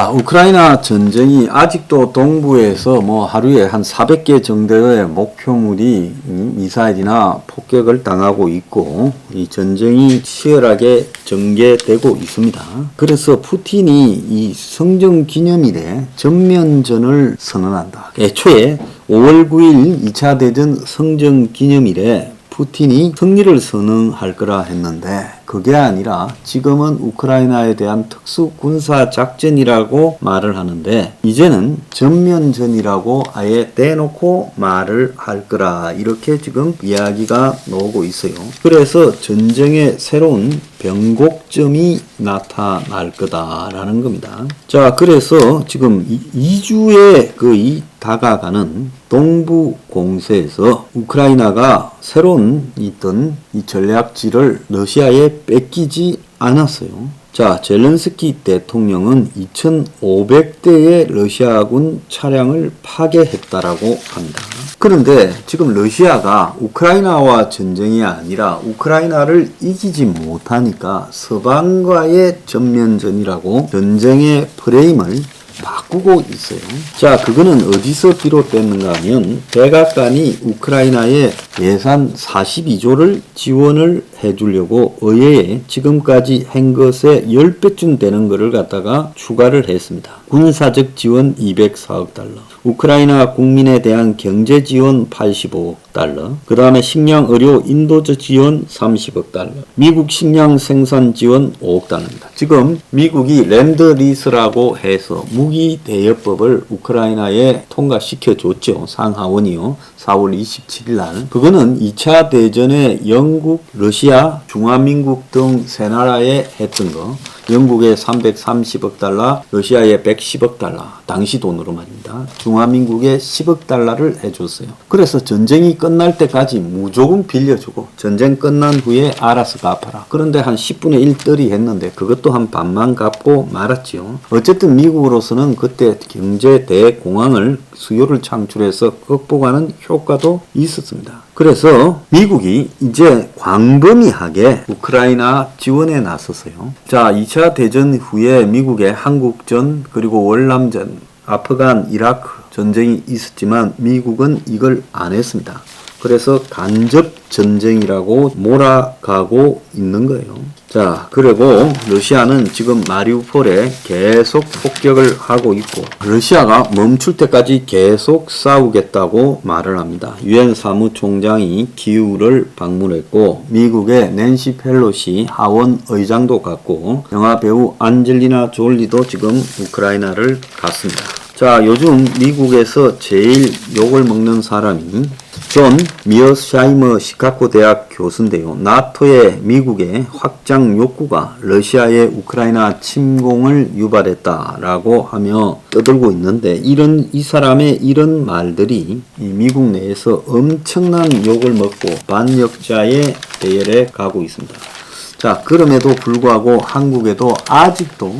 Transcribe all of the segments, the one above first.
자, 우크라이나 전쟁이 아직도 동부에서 뭐 하루에 한 400개 정도의 목표물이 미사일이나 폭격을 당하고 있고 이 전쟁이 치열하게 전개되고 있습니다. 그래서 푸틴이 이 성전 기념일에 전면전을 선언한다. 애초에 5월 9일 2차 대전 성전 기념일에 푸틴이 승리를 선언할 거라 했는데 그게 아니라 지금은 우크라이나에 대한 특수 군사 작전이라고 말을 하는데 이제는 전면전이라고 아예 떼놓고 말을 할 거라 이렇게 지금 이야기가 나오고 있어요. 그래서 전쟁의 새로운 변곡점이 나타날 거다라는 겁니다. 자, 그래서 지금 2주에 거의 다가가는 동부 공세에서 우크라이나가 새로운 있던 이 전략지를 러시아에 뺏기지 않았어요. 자, 젤렌스키 대통령은 2,500대의 러시아군 차량을 파괴했다라고 합니다. 그런데 지금 러시아가 우크라이나와 전쟁이 아니라 우크라이나를 이기지 못하니까 서방과의 전면전이라고 전쟁의 프레임을 바꾸고 있어요. 자, 그거는 어디서 비롯됐는가 하면 백악관이 우크라이나에 예산 42조를 지원을 해주려고 의회에 지금까지 한 것의 10배쯤 되는 것을 갖다가 추가를 했습니다. 군사적 지원 204억 달러, 우크라이나 국민에 대한 경제 지원 85억 달러, 그 다음에 식량, 의료, 인도적 지원 30억 달러, 미국 식량 생산 지원 5억 달러입니다. 지금 미국이 랜드리스라고 해서 무기 대여법을 우크라이나에 통과시켜 줬죠. 상하원이요. 4월 27일 날. 그거는 2차 대전에 영국, 러시아, 중화민국 등 세 나라에 했던 거. 영국에 330억 달러, 러시아에 110억 달러, 당시 돈으로 말입니다. 중화민국에 10억 달러를 해줬어요. 그래서 전쟁이 끝날 때까지 무조건 빌려주고 전쟁 끝난 후에 알아서 갚아라. 그런데 한 10분의 1 떨이 했는데 그것도 한 반만 갚고 말았지요. 어쨌든 미국으로서는 그때 경제 대공황을 수요를 창출해서 극복하는 효과도 있었습니다. 그래서 미국이 이제 광범위하게 우크라이나 지원에 나섰어요. 자, 2차 대전 후에 미국의 한국전 그리고 월남전, 아프간, 이라크 전쟁이 있었지만 미국은 이걸 안 했습니다. 그래서 간접 전쟁이라고 몰아가고 있는 거예요. 자, 그리고 러시아는 지금 마리우폴에 계속 폭격을 하고 있고 러시아가 멈출 때까지 계속 싸우겠다고 말을 합니다. 유엔 사무총장이 키이우를 방문했고 미국의 낸시 펠로시 하원 의장도 갔고 영화 배우 안젤리나 졸리도 지금 우크라이나를 갔습니다. 자, 요즘 미국에서 제일 욕을 먹는 사람이 존 미어샤이머 시카고 대학 교수인데요. 나토의 미국의 확장 욕구가 러시아의 우크라이나 침공을 유발했다라고 하며 떠들고 있는데 이 사람의 이런 말들이 이 미국 내에서 엄청난 욕을 먹고 반역자의 대열에 가고 있습니다. 자, 그럼에도 불구하고 한국에도 아직도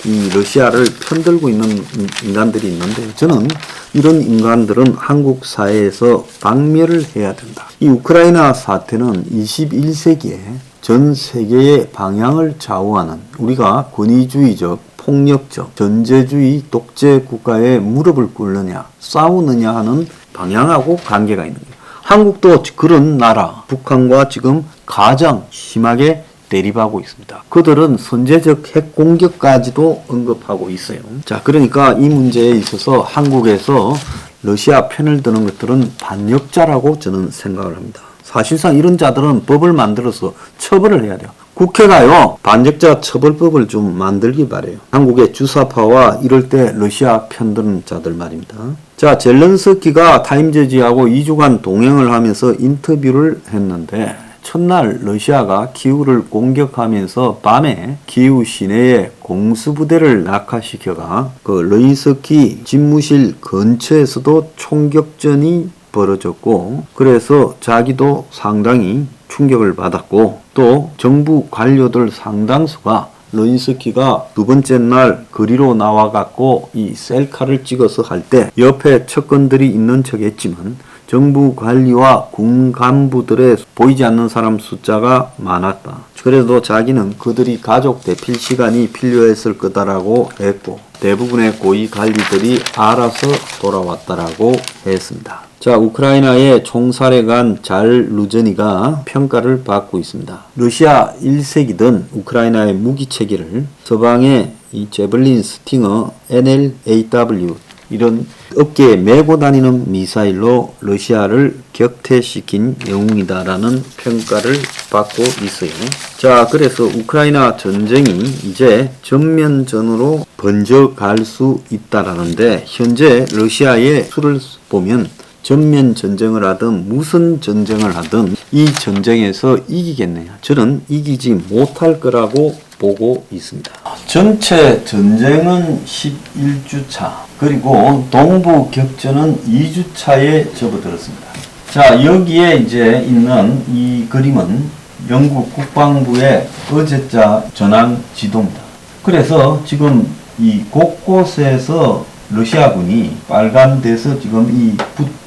이 러시아를 편들고 있는 인간들이 있는데 저는 이런 인간들은 한국 사회에서 박멸을 해야 된다. 이 우크라이나 사태는 21세기에 전 세계의 방향을 좌우하는 우리가 권위주의적, 폭력적, 전제주의, 독재 국가에 무릎을 꿇느냐, 싸우느냐 하는 방향하고 관계가 있는 거예요. 한국도 그런 나라, 북한과 지금 가장 심하게 대립하고 있습니다. 그들은 선제적 핵 공격까지도 언급하고 있어요. 자, 그러니까 이 문제에 있어서 한국에서 러시아 편을 드는 것들은 반역자라고 저는 생각을 합니다. 사실상 이런 자들은 법을 만들어서 처벌을 해야 돼요. 국회가요, 반역자 처벌법을 좀 만들기 바래요. 한국의 주사파와 이럴 때 러시아 편드는 자들 말입니다. 자, 젤렌스키가 타임즈지하고 2주간 동행을 하면서 인터뷰를 했는데 첫날 러시아가 키이우를 공격하면서 밤에 키이우 시내에 공수부대를 낙하시켜가 그 르인스키 집무실 근처에서도 총격전이 벌어졌고 그래서 자기도 상당히 충격을 받았고 또 정부 관료들 상당수가 르인스키가 두 번째 날 거리로 나와갖고 이 셀카를 찍어서 할 때 옆에 측근들이 있는 척 했지만 정부 관리와 군 간부들의 보이지 않는 사람 숫자가 많았다. 그래도 자기는 그들이 가족 대필 시간이 필요했을 거다라고 했고 대부분의 고위 관리들이 알아서 돌아왔다라고 했습니다. 자, 우크라이나의 총사령관 잘루저니가 평가를 받고 있습니다. 러시아 1세기든 우크라이나의 무기 체계를 서방의 이 제블린, 스팅어, NLAW 이런 어깨에 메고 다니는 미사일로 러시아를 격퇴시킨 영웅이다라는 평가를 받고 있어요. 자, 그래서 우크라이나 전쟁이 이제 전면전으로 번져갈 수 있다라는데 현재 러시아의 수를 보면 전면 전쟁을 하든 무슨 전쟁을 하든 이 전쟁에서 이기겠느냐? 저는 이기지 못할 거라고 보고 있습니다. 전체 전쟁은 11주차 그리고 동부 격전은 2주차에 접어들었습니다. 자, 여기에 이제 있는 이 그림은 영국 국방부의 어제자 전황 지도입니다. 그래서 지금 이 곳곳에서 러시아군이 빨간 데서 지금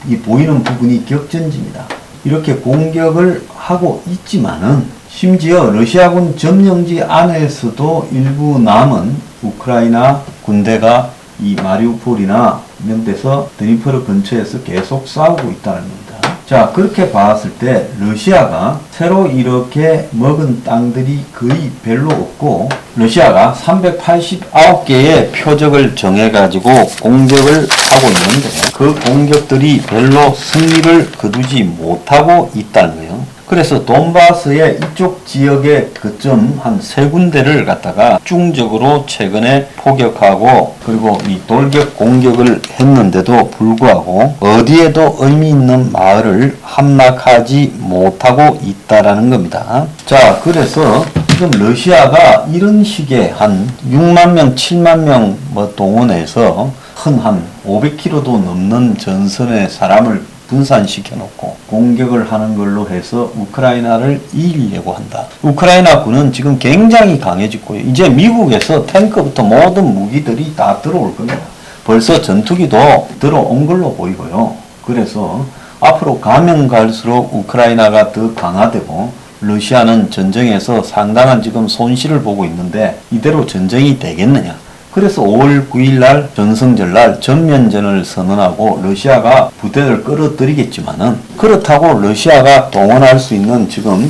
이 보이는 부분이 격전지입니다. 이렇게 공격을 하고 있지만은 심지어 러시아군 점령지 안에서도 일부 남은 우크라이나 군대가 이 마리우폴이나 이런 데서 드니프르 근처에서 계속 싸우고 있다는 겁니다. 자, 그렇게 봤을 때 러시아가 새로 이렇게 먹은 땅들이 거의 별로 없고 러시아가 389개의 표적을 정해가지고 공격을 하고 있는데 그 공격들이 별로 승리를 거두지 못하고 있다는 거예요. 그래서 돈바스의 이쪽 지역의 거점 한 3군데를 갖다가 집중적으로 최근에 포격하고 그리고 이 돌격 공격을 했는데도 불구하고 어디에도 의미 있는 마을을 함락하지 못하고 있다라는 겁니다. 자, 그래서 지금 러시아가 이런 식의 한 6만 명, 7만 명 동원해서 한 500km도 넘는 전선의 사람을 분산시켜 놓고 공격을 하는 걸로 해서 우크라이나를 이기려고 한다. 우크라이나 군은 지금 굉장히 강해지고요. 이제 미국에서 탱크부터 모든 무기들이 다 들어올 겁니다. 벌써 전투기도 들어온 걸로 보이고요. 그래서 앞으로 가면 갈수록 우크라이나가 더 강화되고 러시아는 전쟁에서 상당한 지금 손실을 보고 있는데 이대로 전쟁이 되겠느냐. 그래서 5월 9일 날 전성절 날 전면전을 선언하고 러시아가 부대를 끌어들이겠지만은 그렇다고 러시아가 동원할 수 있는 지금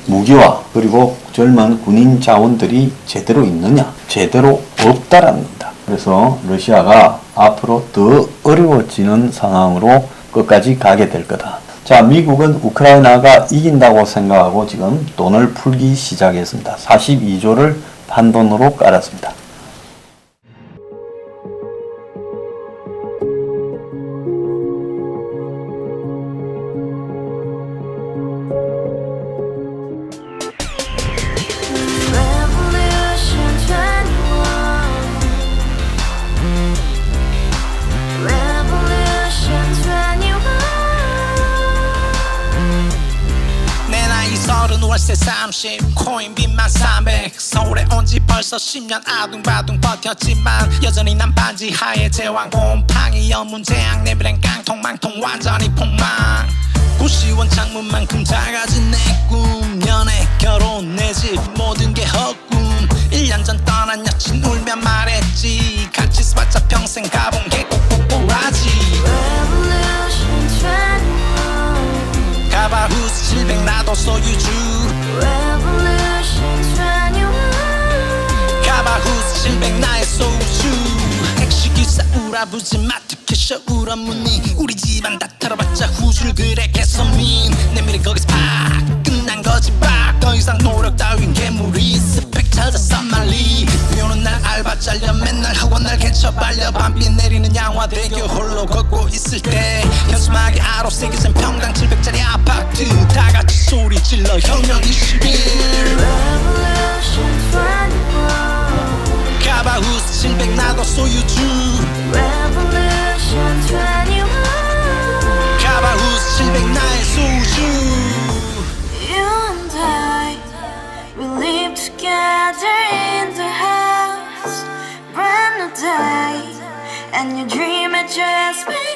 무기와 그리고 젊은 군인 자원들이 제대로 있느냐? 제대로 없다라는 겁니다. 그래서 러시아가 앞으로 더 어려워지는 상황으로 끝까지 가게 될 거다. 자, 미국은 우크라이나가 이긴다고 생각하고 지금 돈을 풀기 시작했습니다. 42조를 판돈으로 깔았습니다. 월세 30 코인빚만 300 서울에 온지 벌써 10년 아둥바둥 버텼지만 여전히 난 반지 하에 제왕 곰팡이 연문제약 내비랑 깡통망통 완전히 폭망 고시원 창문만큼 작아진 내 꿈 연애 결혼 내 집 모든 게 헛꿈 1년 전 떠난 여친 울며 말했지 같이 써봤자 평생 가본 게 꼭꼭꼭하지 가바후스 700 나도 소유주 가바후스 700 나의 소주 택시기사 우라부지 마트캐셔 울어문니 우리 집안 다 털어봤자 후줄 그래 개선민 내 미래 거기서 팍 끝난 거지 팍 더 이상 노력 따윈 괴물이 스펙 찾아 쌈말리 비오는 날 알바 잘려 맨날 학원 날 개쳐 발려 밤비 내리는 양화대교 홀로 걷고 있을 때 현수막에 아로 새겨진 평당 700짜리 아파트 다같이 소리 질러 혁명 21 가바후스 700 나도 소유주 가바후스 700 나의 소주 live together in the house, brand new day, and your dream had just been